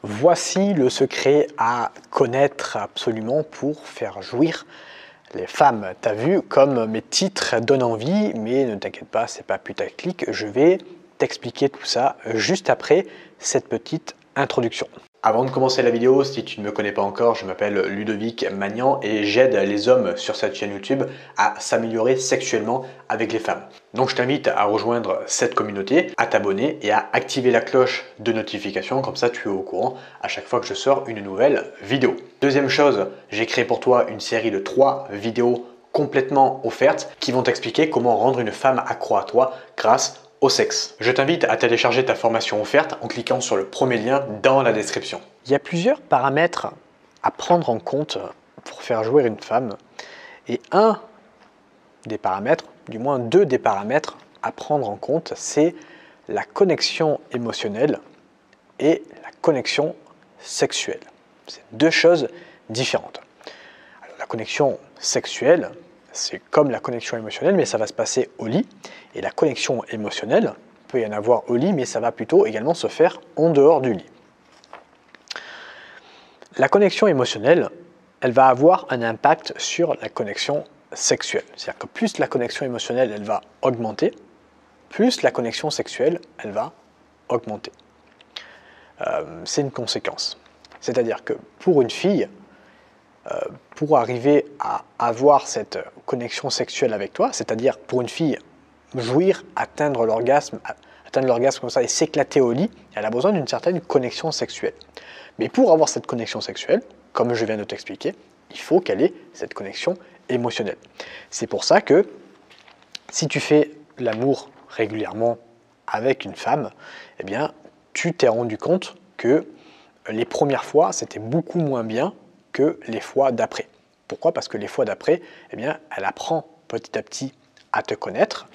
Voici le secret à connaître absolument pour faire jouir les femmes. T'as vu comme mes titres donnent envie, mais ne t'inquiète pas, c'est pas putaclic. Je vais t'expliquer tout ça juste après cette petite introduction. Avant de commencer la vidéo, si tu ne me connais pas encore, je m'appelle Ludovic Magnan et j'aide les hommes sur cette chaîne YouTube à s'améliorer sexuellement avec les femmes. Donc je t'invite à rejoindre cette communauté, à t'abonner et à activer la cloche de notification, comme ça tu es au courant à chaque fois que je sors une nouvelle vidéo. Deuxième chose, j'ai créé pour toi une série de 3 vidéos complètement offertes qui vont t'expliquer comment rendre une femme accro à toi grâce au sexe. Je t'invite à télécharger ta formation offerte en cliquant sur le premier lien dans la description. Il y a plusieurs paramètres à prendre en compte pour faire jouir une femme et un des paramètres, du moins 2 des paramètres à prendre en compte, c'est la connexion émotionnelle et la connexion sexuelle. C'est 2 choses différentes. Alors, la connexion sexuelle, c'est comme la connexion émotionnelle, mais ça va se passer au lit. Et la connexion émotionnelle, il peut y en avoir au lit, mais ça va plutôt également se faire en dehors du lit. La connexion émotionnelle, elle va avoir un impact sur la connexion sexuelle. C'est-à-dire que plus la connexion émotionnelle, elle va augmenter, plus la connexion sexuelle, elle va augmenter. C'est une conséquence. C'est-à-dire que pour une fille, pour arriver à avoir cette connexion sexuelle avec toi, c'est-à-dire pour une fille jouir, atteindre l'orgasme comme ça et s'éclater au lit, elle a besoin d'une certaine connexion sexuelle. Mais pour avoir cette connexion sexuelle, comme je viens de t'expliquer, il faut qu'elle ait cette connexion émotionnelle. C'est pour ça que si tu fais l'amour régulièrement avec une femme, eh bien, tu t'es rendu compte que les premières fois, c'était beaucoup moins bien que les fois d'après. Pourquoi? Parce que les fois d'après, eh bien, elle apprend petit à petit à te connaître,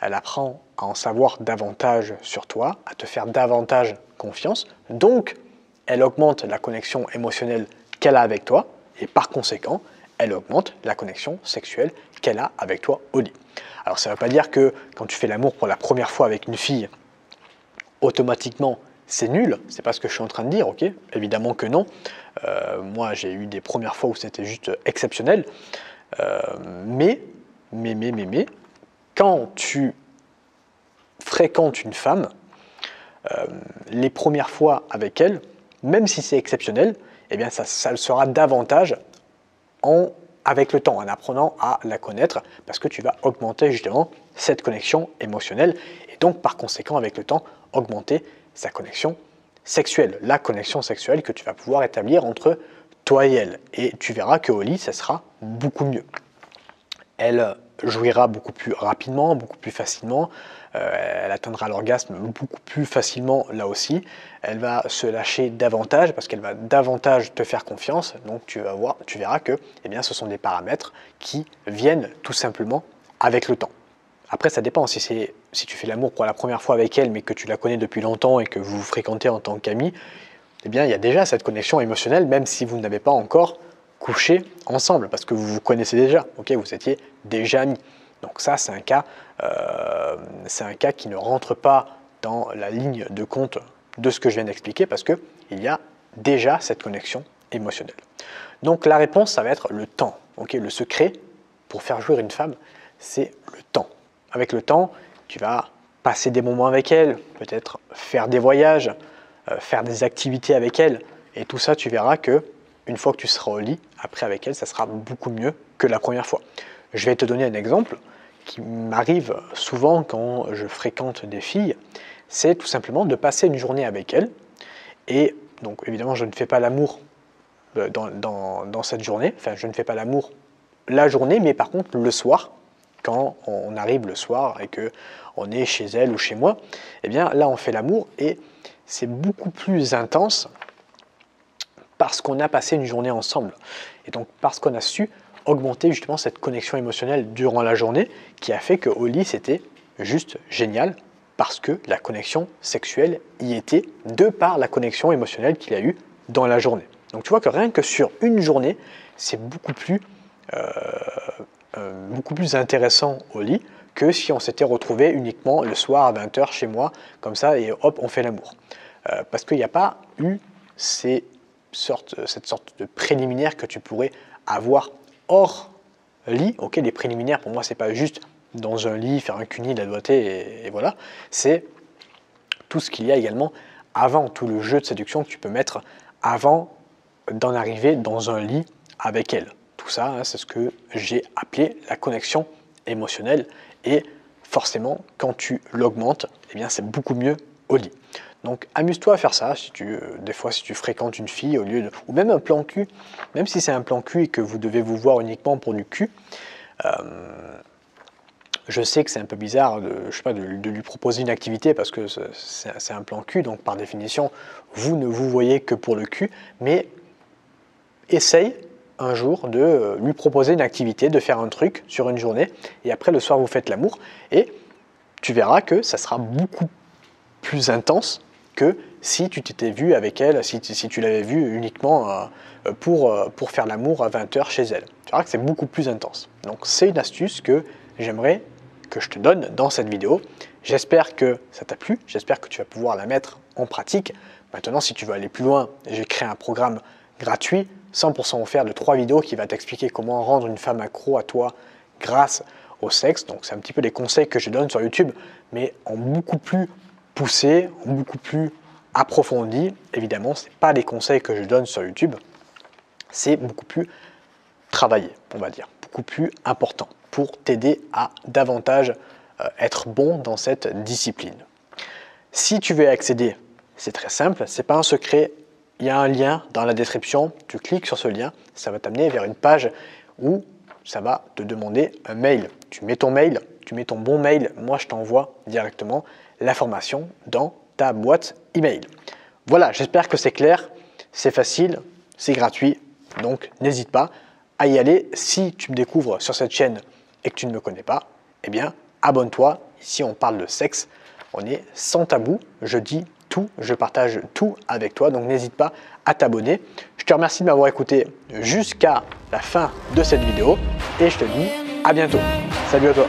elle apprend à en savoir davantage sur toi, à te faire davantage confiance. Donc, elle augmente la connexion émotionnelle qu'elle a avec toi et par conséquent, elle augmente la connexion sexuelle qu'elle a avec toi au lit. Alors, ça ne veut pas dire que quand tu fais l'amour pour la première fois avec une fille, automatiquement, c'est nul, c'est pas ce que je suis en train de dire, ok? Évidemment que non. Moi, j'ai eu des premières fois où c'était juste exceptionnel. Mais, quand tu fréquentes une femme, les premières fois avec elle, même si c'est exceptionnel, eh bien ça le sera davantage avec le temps, en apprenant à la connaître, parce que tu vas augmenter justement cette connexion émotionnelle et donc par conséquent avec le temps augmenter sa connexion sexuelle, la connexion sexuelle que tu vas pouvoir établir entre toi et elle. Et tu verras qu'au lit, ça sera beaucoup mieux. Elle jouira beaucoup plus rapidement, beaucoup plus facilement, elle atteindra l'orgasme beaucoup plus facilement là aussi, elle va se lâcher davantage parce qu'elle va davantage te faire confiance, donc tu verras que eh bien, ce sont des paramètres qui viennent tout simplement avec le temps. Après ça dépend, si tu fais l'amour pour la première fois avec elle mais que tu la connais depuis longtemps et que vous vous fréquentez en tant qu'amis, eh bien il y a déjà cette connexion émotionnelle même si vous n'avez pas encore couché ensemble parce que vous vous connaissez déjà, ok, vous étiez déjà amis. Donc ça, c'est un cas qui ne rentre pas dans la ligne de compte de ce que je viens d'expliquer parce qu'il y a déjà cette connexion émotionnelle. Donc la réponse, ça va être le temps. Okay, le secret pour faire jouir une femme, c'est le temps. Avec le temps, tu vas passer des moments avec elle, peut-être faire des voyages, faire des activités avec elle. Et tout ça, tu verras que une fois que tu seras au lit, après avec elle, ça sera beaucoup mieux que la première fois. Je vais te donner un exemple qui m'arrive souvent quand je fréquente des filles, c'est tout simplement de passer une journée avec elles. Et donc évidemment, je ne fais pas l'amour dans cette journée, enfin je ne fais pas l'amour la journée, mais par contre le soir, quand on arrive le soir et qu'on est chez elle ou chez moi, eh bien là on fait l'amour et c'est beaucoup plus intense parce qu'on a passé une journée ensemble. Et donc parce qu'on a su augmenter justement cette connexion émotionnelle durant la journée qui a fait qu'au lit c'était juste génial parce que la connexion sexuelle y était de par la connexion émotionnelle qu'il a eue dans la journée. Donc tu vois que rien que sur une journée, c'est beaucoup plus intéressant au lit que si on s'était retrouvé uniquement le soir à 20 h chez moi, comme ça, et hop, on fait l'amour. Parce qu'il n'y a pas eu c'est cette sorte de préliminaire que tu pourrais avoir hors lit. Ok, les préliminaires, pour moi, c'est pas juste dans un lit, faire un cuni, la doigté, et voilà. C'est tout ce qu'il y a également avant, tout le jeu de séduction que tu peux mettre avant d'en arriver dans un lit avec elle. Tout ça, hein, c'est ce que j'ai appelé la connexion émotionnelle. Et forcément, quand tu l'augmentes, eh bien, c'est beaucoup mieux au lit. Donc amuse-toi à faire ça, des fois si tu fréquentes une fille au lieu de, ou même un plan cul, même si c'est un plan cul et que vous devez vous voir uniquement pour du cul, je sais que c'est un peu bizarre de lui proposer une activité parce que c'est un plan cul, donc par définition, vous ne vous voyez que pour le cul, mais essaye un jour de lui proposer une activité, de faire un truc sur une journée, et après le soir vous faites l'amour, et tu verras que ça sera beaucoup plus intense que si tu t'étais vu avec elle, si tu l'avais vue uniquement pour faire l'amour à 20h chez elle. Tu verras que c'est beaucoup plus intense. Donc c'est une astuce que j'aimerais que je te donne dans cette vidéo. J'espère que ça t'a plu, j'espère que tu vas pouvoir la mettre en pratique. Maintenant, si tu veux aller plus loin, j'ai créé un programme gratuit, 100% offert de 3 vidéos qui va t'expliquer comment rendre une femme accro à toi grâce au sexe. Donc c'est un petit peu les conseils que je donne sur YouTube, mais en beaucoup plus poussé, beaucoup plus approfondi. Évidemment, ce n'est pas les conseils que je donne sur YouTube, c'est beaucoup plus travaillé, on va dire, beaucoup plus important pour t'aider à davantage être bon dans cette discipline. Si tu veux y accéder, c'est très simple, c'est pas un secret, il y a un lien dans la description, tu cliques sur ce lien, ça va t'amener vers une page où ça va te demander un mail. Tu mets ton mail, tu mets ton bon mail, moi je t'envoie directement l'information dans ta boîte email. Voilà, j'espère que c'est clair, c'est facile, c'est gratuit, donc n'hésite pas à y aller. Si tu me découvres sur cette chaîne et que tu ne me connais pas, eh bien abonne-toi. Ici on parle de sexe, on est sans tabou, je dis tout, je partage tout avec toi, donc n'hésite pas à t'abonner. Je te remercie de m'avoir écouté jusqu'à la fin de cette vidéo et je te dis à bientôt. Salut à toi.